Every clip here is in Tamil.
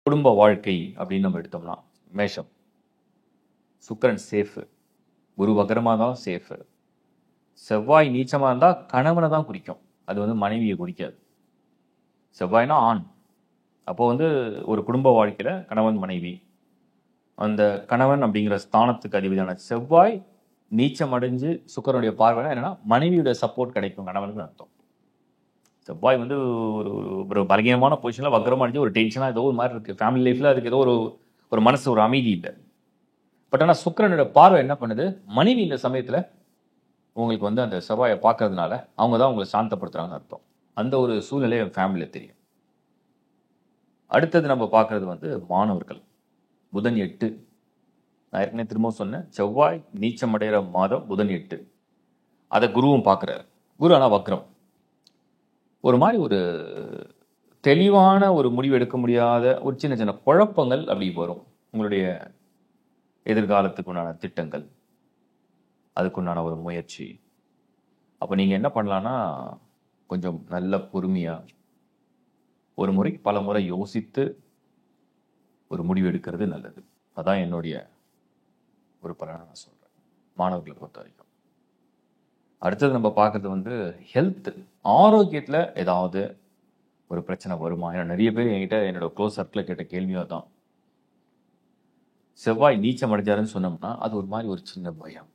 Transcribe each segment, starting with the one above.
குடும்ப வாழ்க்கை அப்படின்னு நம்ம எடுத்தோம்னா மேஷம், சுக்கிரன் சேஃபு, குரு வக்ரமாக இருந்தாலும் சேஃபு. செவ்வாய் நீச்சமாக இருந்தால் கணவனை தான் குறிக்கும், அது வந்து மனைவியை குறிக்காது. செவ்வாய்னா ஆண், அப்போ வந்து ஒரு குடும்ப வாழ்க்கையில் கணவன் மனைவி, அந்த கணவன் அப்படிங்கிற ஸ்தானத்துக்கு அதிபதியான செவ்வாய் நீச்சம் அடைஞ்சு சுக்கிரனுடைய பார்வை என்னன்னா மனைவியோட சப்போர்ட் கிடைக்கும் கணவனுக்கு அர்த்தம். செவ்வாய் வந்து ஒரு ஒரு பலகீனமான பொசிஷனில் வக்ரமாக அடிச்சு ஒரு டென்ஷனாக ஏதோ ஒரு மாதிரி இருக்குது ஃபேமிலி லைஃப்பில், அதுக்கு ஏதோ ஒரு மனசு ஒரு அமைதி இல்லை. பட் ஆனால் சுக்கிரனோட பார்வை என்ன பண்ணுது, மனைவி இந்த சமயத்தில் உங்களுக்கு வந்து அந்த செவ்வாயை பார்க்கறதுனால அவங்க தான் உங்களை சாந்தப்படுத்துறாங்கன்னு அர்த்தம். அந்த ஒரு சூழ்நிலை ஃபேமிலியில் தெரியும். அடுத்தது நம்ம பார்க்கறது வந்து மாணவர்கள். புதன் 8, நான் ஏற்கனவே திரும்பவும் சொன்னேன், செவ்வாய் நீச்சம் அடைகிற மாதம் புதன் 8, அதை குருவும் பார்க்குறாரு. குரு ஆனால் வக்ரம். ஒரு மாதிரி ஒரு தெளிவான ஒரு முடிவு எடுக்க முடியாத ஒரு சின்ன சின்ன குழப்பங்கள் அப்படி வரும். உங்களுடைய எதிர்காலத்துக்கு உண்டான திட்டங்கள், அதுக்குண்டான ஒரு முயற்சி. அப்போ நீங்கள் என்ன பண்ணலான்னா, கொஞ்சம் நல்ல பொறுமையாக ஒரு முறைக்கு பல முறை யோசித்து ஒரு முடிவு எடுக்கிறது நல்லது. அதான் என்னுடைய ஒரு பலனை நான் சொல்கிறேன் மாணவர்களை பொறுத்த வரைக்கும். அடுத்தது நம்ம பார்க்குறது வந்து ஹெல்த், ஆரோக்கியத்தில் ஏதாவது ஒரு பிரச்சனை வருமா? ஏன்னா நிறைய பேர் என்கிட்ட என்னோட க்ளோஸ் சர்க்கிளில் கேட்ட கேள்வியாக தான். செவ்வாய் நீச்சம் அடைஞ்சாருன்னு சொன்னோம்னா அது ஒரு மாதிரி ஒரு சின்ன பயம்,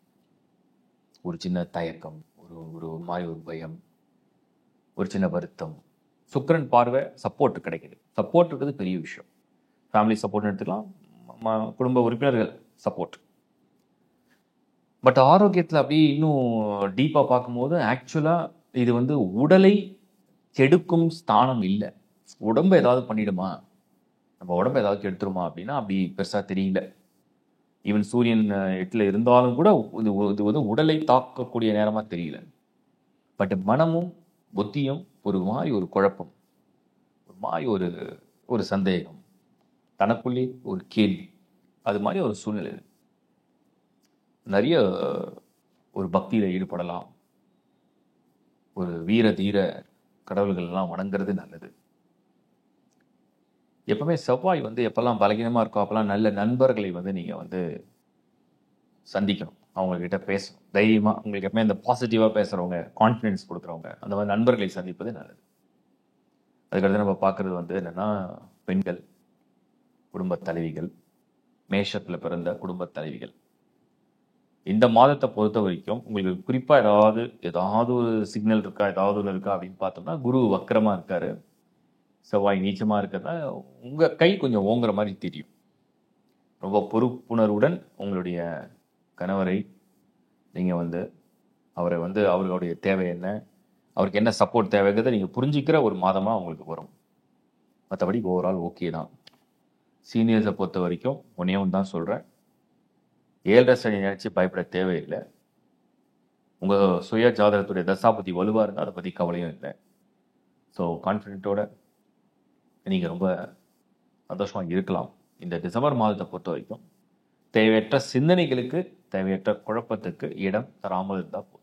ஒரு சின்ன தயக்கம், ஒரு ஒரு மாதிரி ஒரு பயம், ஒரு சின்ன வருத்தம். சுக்கிரன் பார்வை சப்போர்ட் கிடைக்குது. சப்போர்ட் இருக்கிறது பெரிய விஷயம். ஃபேமிலி சப்போர்ட்னு எடுத்துக்கலாம், குடும்ப உறுப்பினர்கள் சப்போர்ட். பட் ஆரோக்கியத்தில் அப்படியே இன்னும் டீப்பாக பார்க்கும்போது ஆக்சுவலாக இது வந்து உடலை கெடுக்கும் ஸ்தானம் இல்லை. உடம்பை ஏதாவது பண்ணிடுமா, நம்ம உடம்பை ஏதாவது கெடுத்துருமா அப்படின்னா அப்படி பெருசாக தெரியல. ஈவன் சூரியன் 8ல் இருந்தாலும் கூட இது வந்து உடலை தாக்கக்கூடிய நேரமாக தெரியல. பட் மனமும் புத்தியும் ஒரு மாதிரி ஒரு குழப்பம், ஒரு மாதிரி ஒரு சந்தேகம், தனக்குள்ளே ஒரு கேள்வி, அது மாதிரி ஒரு சூழ்நிலை. நிறைய ஒரு பக்தியில் ஈடுபடலாம். ஒரு வீர தீர கடவுள்கள் எல்லாம் வணங்குறது நல்லது. எப்பவுமே செவ்வாய் வந்து எப்பெல்லாம் பலகீனமாக இருக்கோ அப்பெல்லாம் நல்ல நண்பர்களை வந்து நீங்கள் வந்து சந்திக்கணும், அவங்கக்கிட்ட பேசணும் தைரியமாக. உங்களுக்கு எப்பவுமே இந்த பாசிட்டிவாக பேசுகிறவங்க, கான்ஃபிடென்ஸ் கொடுக்குறவங்க, அந்த மாதிரி நண்பர்களை சந்திப்பது நல்லது. அதுக்கடுத்து நம்ம பார்க்குறது வந்து என்னென்னா பெண்கள், குடும்ப தலைவிகள், மேஷத்தில் பிறந்த குடும்ப தலைவிகள். இந்த மாதத்தை பொறுத்த வரைக்கும் உங்களுக்கு குறிப்பாக ஏதாவது ஒரு சிக்னல் இருக்கா, ஏதாவது ஒன்று இருக்கா அப்படின்னு பார்த்தோம்னா, குரு வக்கரமாக இருக்காரு, செவ்வாய் நீச்சமாக இருக்கிறதா உங்கள் கை கொஞ்சம் ஓங்குற மாதிரி தெரியும். ரொம்ப பொறுப்புணர்வுடன் உங்களுடைய கணவரை நீங்கள் வந்து அவரை வந்து அவர்களுடைய தேவை என்ன, அவருக்கு என்ன சப்போர்ட் தேவைங்கிறத நீங்கள் புரிஞ்சிக்கிற ஒரு மாதமாக உங்களுக்கு வரும். மற்றபடி ஓவரால் ஓகே தான். சீனியர்ஸை பொறுத்த வரைக்கும் ஒன்றே ஒன்று தான் சொல்கிறேன், 7.5 சனி நினச்சி பயப்பட தேவையில்லை. உங்கள் சுய ஜாதகத்துடைய தசாபதி வலுவாக இருந்தால் அதை பற்றி கவலையும் இல்லை. ஸோ கான்ஃபிடென்ட்டோட நீங்கள் ரொம்ப சந்தோஷமாக இருக்கலாம். இந்த டிசம்பர் மாதத்தை பொறுத்த வரைக்கும் தேவையற்ற சிந்தனைகளுக்கு, தேவையற்ற குழப்பத்துக்கு இடம் தராமல் இருந்தால் போதும்.